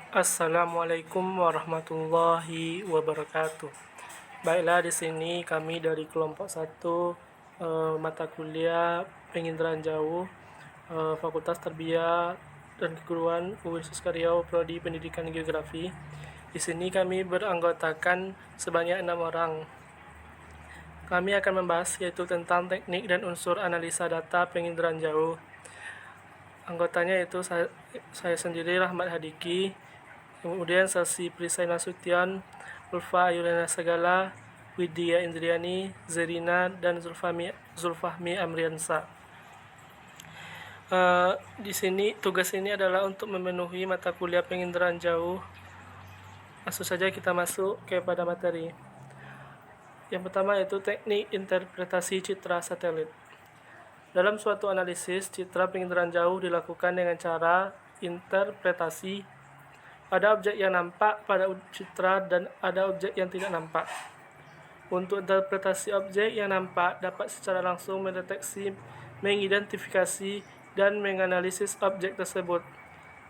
Assalamualaikum warahmatullahi wabarakatuh. Baiklah, di sini kami dari kelompok 1 mata kuliah penginderaan jauh, Fakultas Tarbiyah dan Keguruan Universitas Riau, Prodi Pendidikan Geografi. Di sini kami beranggotakan sebanyak 6 orang. Kami akan membahas yaitu tentang teknik dan unsur analisa data penginderaan jauh. Anggotanya yaitu saya sendiri, Rahmat Hadiki, kemudian Selsi Prisai Nasution, Ulfa Ayulana Segala, Widya Indriani, Zerina, dan Zulfahmi Amriansa. Di sini tugas ini adalah untuk memenuhi mata kuliah penginderaan jauh. Langsung saja kita masuk kepada materi. Yang pertama yaitu teknik interpretasi citra satelit. Dalam suatu analisis, citra penginderaan jauh dilakukan dengan cara interpretasi. Ada objek yang nampak pada citra dan ada objek yang tidak nampak. Untuk interpretasi objek yang nampak dapat secara langsung mendeteksi, mengidentifikasi, dan menganalisis objek tersebut.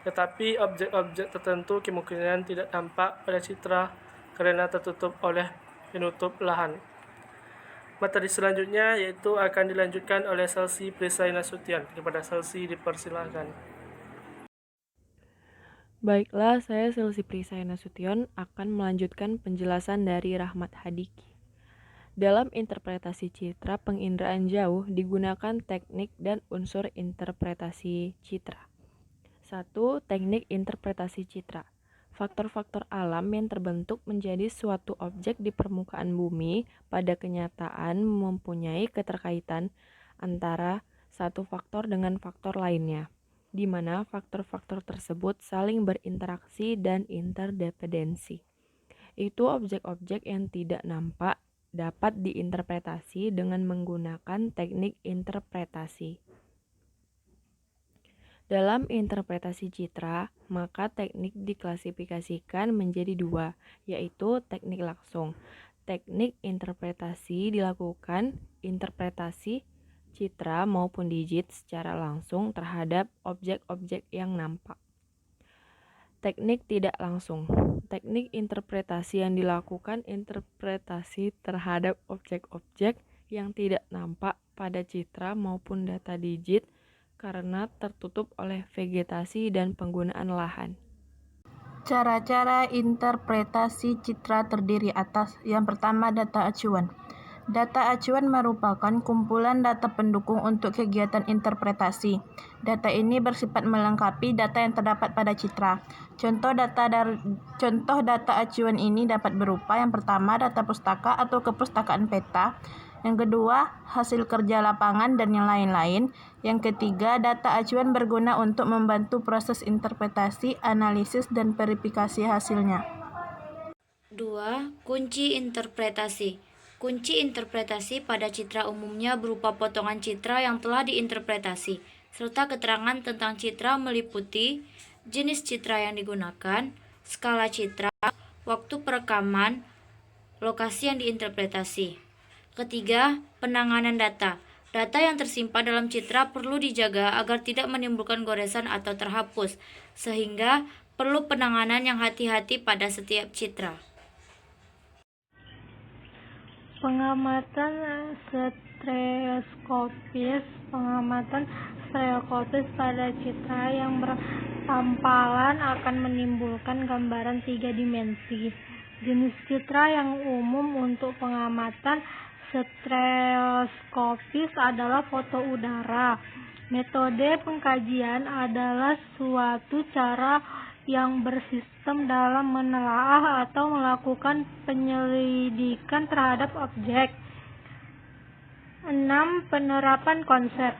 Tetapi objek-objek tertentu kemungkinan tidak nampak pada citra karena tertutup oleh penutup lahan. Materi selanjutnya yaitu akan dilanjutkan oleh Selsi Prisai Nasution. Kepada Selsi dipersilakan. Baiklah, saya Selsi Prisai Nasution akan melanjutkan penjelasan dari Rahmat Hadiki. Dalam interpretasi citra penginderaan jauh digunakan teknik dan unsur interpretasi citra. 1. Teknik interpretasi citra. Faktor-faktor alam yang terbentuk menjadi suatu objek di permukaan bumi pada kenyataan mempunyai keterkaitan antara satu faktor dengan faktor lainnya, di mana faktor-faktor tersebut saling berinteraksi dan interdependensi. Itu objek-objek yang tidak nampak dapat diinterpretasi dengan menggunakan teknik interpretasi. Dalam interpretasi citra, maka teknik diklasifikasikan menjadi 2, yaitu teknik langsung. Teknik interpretasi dilakukan interpretasi citra maupun digit secara langsung terhadap objek-objek yang nampak. Teknik tidak langsung. Teknik interpretasi yang dilakukan interpretasi terhadap objek-objek yang tidak nampak pada citra maupun data digit karena tertutup oleh vegetasi dan penggunaan lahan. Cara-cara interpretasi citra terdiri atas yang pertama data acuan. Data acuan merupakan kumpulan data pendukung untuk kegiatan interpretasi. Data ini bersifat melengkapi data yang terdapat pada citra. Contoh data acuan ini dapat berupa yang pertama data pustaka atau kepustakaan peta, yang kedua hasil kerja lapangan dan yang lain-lain, yang ketiga data acuan berguna untuk membantu proses interpretasi, analisis, dan verifikasi hasilnya. 2. Kunci interpretasi. Kunci interpretasi pada citra umumnya berupa potongan citra yang telah diinterpretasi, serta keterangan tentang citra meliputi jenis citra yang digunakan, skala citra, waktu perekaman, lokasi yang diinterpretasi. Ketiga, penanganan data. Data yang tersimpan dalam citra perlu dijaga agar tidak menimbulkan goresan atau terhapus, sehingga perlu penanganan yang hati-hati pada setiap citra. Pengamatan stereoskopis. Pengamatan stereoskopis pada citra yang bertampalan akan menimbulkan gambaran 3 dimensi. Jenis citra yang umum untuk pengamatan stereoskopis adalah foto udara. Metode pengkajian adalah suatu cara yang bersistem dalam menelaah atau melakukan penyelidikan terhadap objek. 6. Penerapan konsep.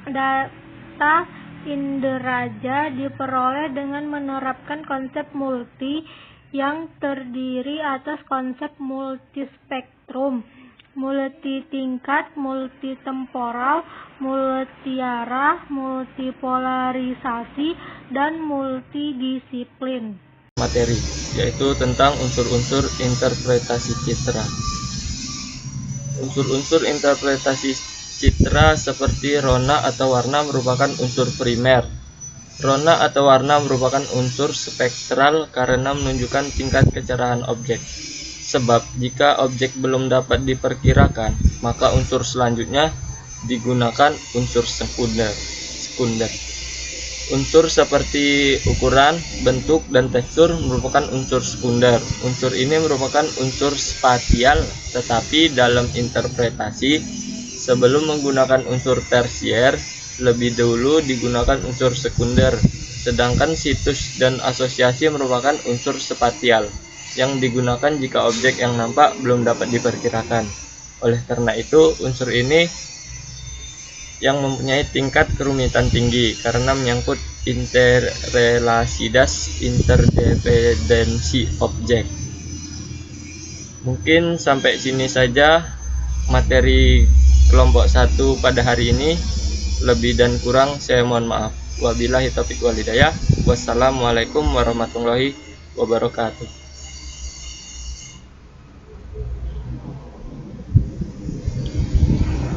Data inderaja diperoleh dengan menerapkan konsep multi yang terdiri atas konsep multispektrum, multitingkat, multitemporal, multiarah, multipolarisasi, dan multidisiplin. Materi, yaitu tentang unsur-unsur interpretasi citra. Unsur-unsur interpretasi citra seperti rona atau warna merupakan unsur primer. Rona atau warna merupakan unsur spektral karena menunjukkan tingkat kecerahan objek. Sebab jika objek belum dapat diperkirakan, maka unsur selanjutnya digunakan unsur sekunder. Unsur seperti ukuran, bentuk, dan tekstur merupakan unsur sekunder. Unsur ini merupakan unsur spasial, tetapi dalam interpretasi, sebelum menggunakan unsur tersier, lebih dahulu digunakan unsur sekunder. Sedangkan situs dan asosiasi merupakan unsur spasial, yang digunakan jika objek yang nampak belum dapat diperkirakan. Oleh karena itu, unsur ini yang mempunyai tingkat kerumitan tinggi karena menyangkut interrelasidas interdependensi objek. Mungkin sampai sini saja materi kelompok 1 pada hari ini. Lebih dan kurang saya mohon maaf. Wabillahi taufiq wal hidayah. Wassalamualaikum warahmatullahi wabarakatuh.